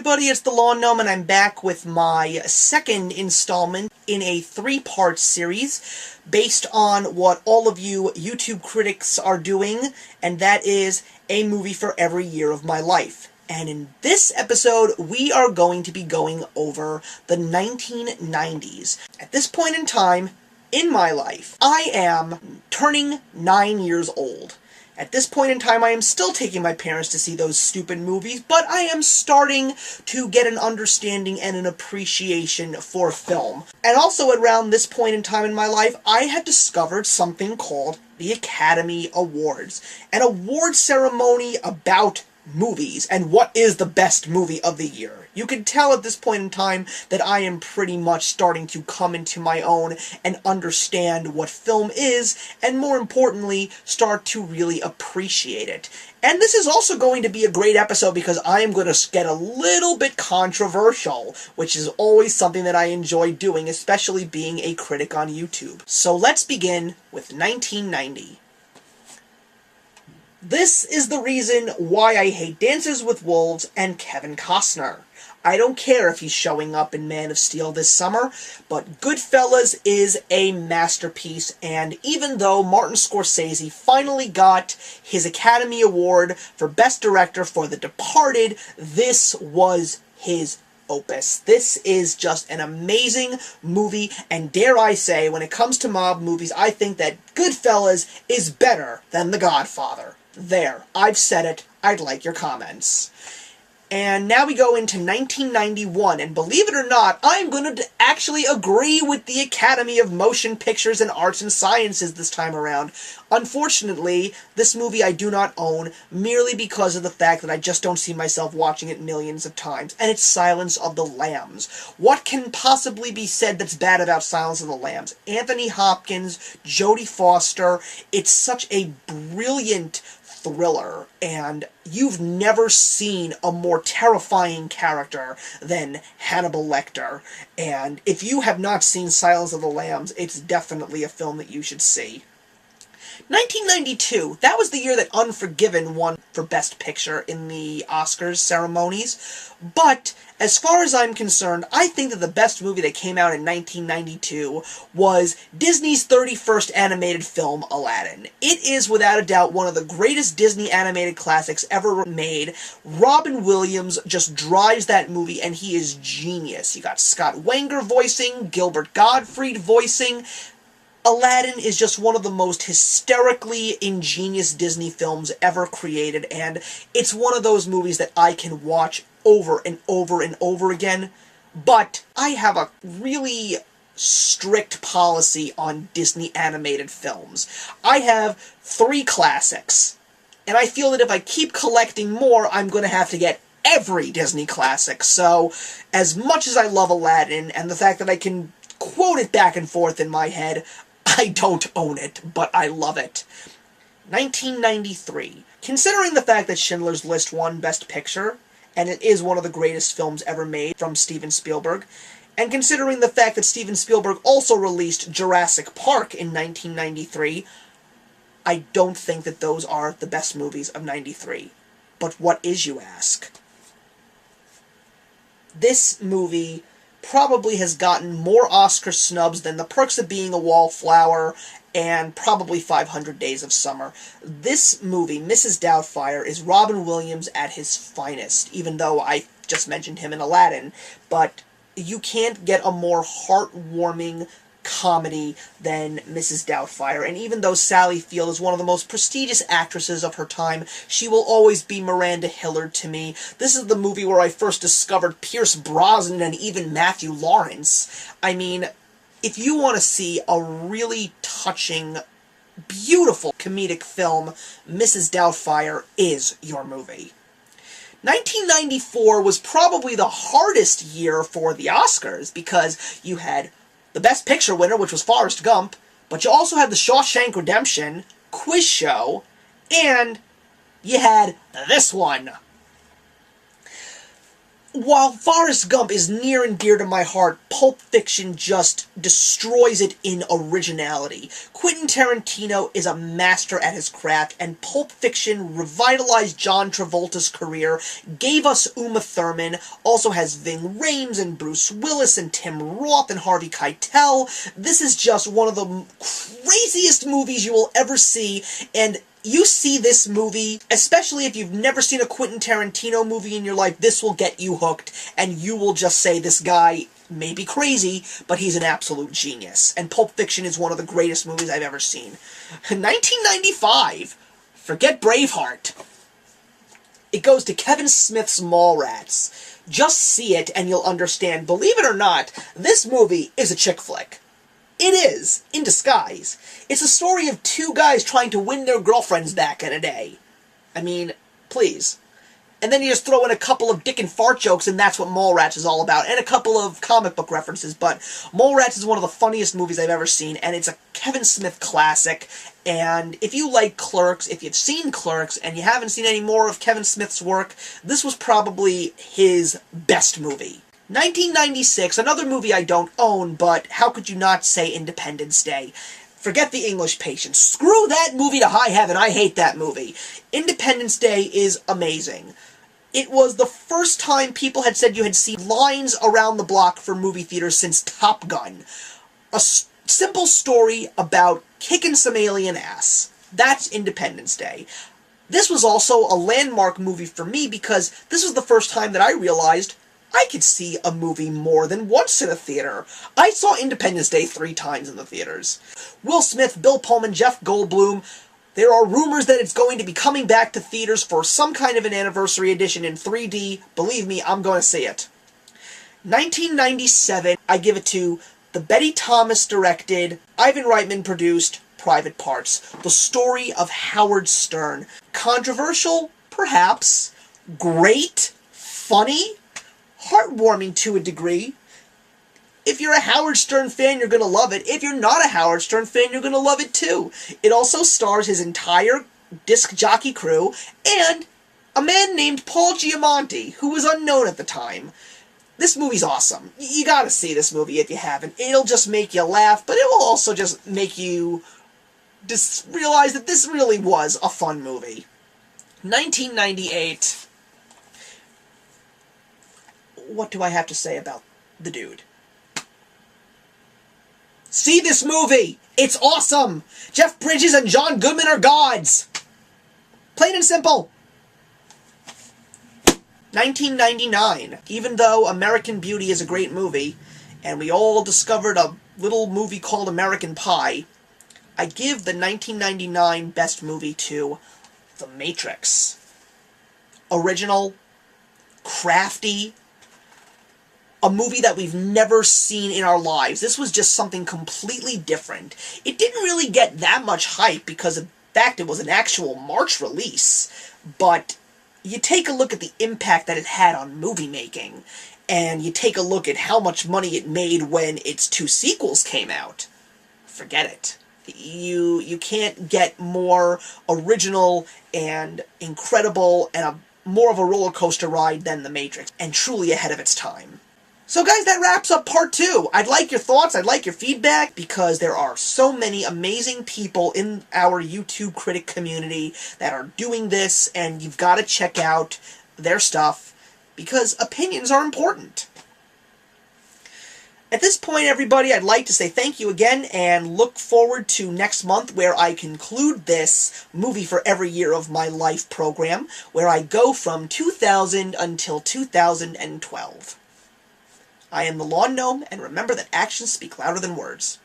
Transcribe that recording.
everybody, it's the Lawn Gnome, and I'm back with my second installment in a three-part series based on what all of you YouTube critics are doing, and that is a movie for every year of my life. And in this episode, we are going to be going over the 1990s. At this point in time in my life, I am turning 9 years old. At this point in time, I am still taking my parents to see those stupid movies, but I am starting to get an understanding and an appreciation for film. And also around this point in time in my life, I had discovered something called the Academy Awards, an award ceremony about movies and what is the best movie of the year. You can tell at this point in time that I am pretty much starting to come into my own and understand what film is, and more importantly, start to really appreciate it. And this is also going to be a great episode because I am going to get a little bit controversial, which is always something that I enjoy doing, especially being a critic on YouTube. So let's begin with 1990. This is the reason why I hate Dances with Wolves and Kevin Costner. I don't care if he's showing up in Man of Steel this summer, but Goodfellas is a masterpiece, and even though Martin Scorsese finally got his Academy Award for Best Director for The Departed, this was his opus. This is just an amazing movie, and dare I say, when it comes to mob movies, I think that Goodfellas is better than The Godfather. There, I've said it. I'd like your comments. And now we go into 1991, and believe it or not, I'm going to actually agree with the Academy of Motion Pictures and Arts and Sciences this time around. Unfortunately, this movie I do not own, merely because of the fact that I just don't see myself watching it millions of times, and it's Silence of the Lambs. What can possibly be said that's bad about Silence of the Lambs? Anthony Hopkins, Jodie Foster, it's such a brilliant thriller, and you've never seen a more terrifying character than Hannibal Lecter, and if you have not seen Silence of the Lambs, it's definitely a film that you should see. 1992, that was the year that Unforgiven won for Best Picture in the Oscars ceremonies, but as far as I'm concerned, I think that the best movie that came out in 1992 was Disney's 31st animated film, Aladdin. It is without a doubt one of the greatest Disney animated classics ever made. Robin Williams just drives that movie, and he is genius. You got Scott Wenger voicing, Gilbert Gottfried voicing. Aladdin is just one of the most hysterically ingenious Disney films ever created, and it's one of those movies that I can watch over and over and over again. But I have a really strict policy on Disney animated films. I have 3 classics, and I feel that if I keep collecting more, I'm going to have to get every Disney classic. So, as much as I love Aladdin, and the fact that I can quote it back and forth in my head, I don't own it, but I love it. 1993. Considering the fact that Schindler's List won Best Picture, and it is one of the greatest films ever made from Steven Spielberg, and considering the fact that Steven Spielberg also released Jurassic Park in 1993, I don't think that those are the best movies of 93. But what is, you ask? This movie probably has gotten more Oscar snubs than The Perks of Being a Wallflower and probably 500 Days of Summer. This movie, Mrs. Doubtfire, is Robin Williams at his finest, even though I just mentioned him in Aladdin. But you can't get a more heartwarming comedy than Mrs. Doubtfire, and even though Sally Field is one of the most prestigious actresses of her time, she will always be Miranda Hillard to me. This is the movie where I first discovered Pierce Brosnan and even Matthew Lawrence. I mean, if you want to see a really touching, beautiful comedic film, Mrs. Doubtfire is your movie. 1994 was probably the hardest year for the Oscars because you had the Best Picture winner, which was Forrest Gump, but you also had The Shawshank Redemption, Quiz Show, and you had this one. While Forrest Gump is near and dear to my heart, Pulp Fiction just destroys it in originality. Quentin Tarantino is a master at his craft, and Pulp Fiction revitalized John Travolta's career, gave us Uma Thurman, also has Ving Rhames and Bruce Willis and Tim Roth and Harvey Keitel. This is just one of the craziest movies you will ever see, and you see this movie, especially if you've never seen a Quentin Tarantino movie in your life, this will get you hooked, and you will just say, this guy may be crazy, but he's an absolute genius. And Pulp Fiction is one of the greatest movies I've ever seen. 1995, forget Braveheart. It goes to Kevin Smith's Mallrats. Just see it and you'll understand. Believe it or not, this movie is a chick flick. It is, in disguise. It's a story of two guys trying to win their girlfriends back in a day. I mean, please. And then you just throw in a couple of dick and fart jokes, and that's what Mallrats is all about, and a couple of comic book references, but Mallrats is one of the funniest movies I've ever seen, and it's a Kevin Smith classic, and if you like Clerks, if you've seen Clerks, and you haven't seen any more of Kevin Smith's work, this was probably his best movie. 1996, another movie I don't own, but how could you not say Independence Day? Forget The English Patient. Screw that movie to high heaven. I hate that movie. Independence Day is amazing. It was the first time people had said you had seen lines around the block for movie theaters since Top Gun. A simple story about kicking some alien ass. That's Independence Day. This was also a landmark movie for me because this was the first time that I realized I could see a movie more than once in a theater. I saw Independence Day 3 times in the theaters. Will Smith, Bill Pullman, Jeff Goldblum. There are rumors that it's going to be coming back to theaters for some kind of an anniversary edition in 3D. Believe me, I'm going to see it. 1997, I give it to the Betty Thomas directed, Ivan Reitman produced Private Parts. The story of Howard Stern. Controversial? Perhaps. Great? Funny? Heartwarming to a degree. If you're a Howard Stern fan, you're going to love it. If you're not a Howard Stern fan, you're going to love it too. It also stars his entire disc jockey crew and a man named Paul Giamatti, who was unknown at the time. This movie's awesome. You gotta see this movie if you haven't. It'll just make you laugh, but it will also just make you just realize that this really was a fun movie. 1998. What do I have to say about the dude? See this movie! It's awesome! Jeff Bridges and John Goodman are gods! Plain and simple. 1999. Even though American Beauty is a great movie, and we all discovered a little movie called American Pie, I give the 1999 best movie to The Matrix. Original, crafty, a movie that we've never seen in our lives. This was just something completely different. It didn't really get that much hype because, in fact, it was an actual March release. But you take a look at the impact that it had on movie making, and you take a look at how much money it made when its 2 sequels came out. Forget it. You can't get more original and incredible and more of a roller coaster ride than The Matrix, and truly ahead of its time. So guys, that wraps up part 2. I'd like your thoughts, I'd like your feedback, because there are so many amazing people in our YouTube critic community that are doing this, and you've got to check out their stuff, because opinions are important. At this point, everybody, I'd like to say thank you again, and look forward to next month, where I conclude this Movie for Every Year of My Life program, where I go from 2000 until 2012. I am the Lawn Gnome, and remember that actions speak louder than words.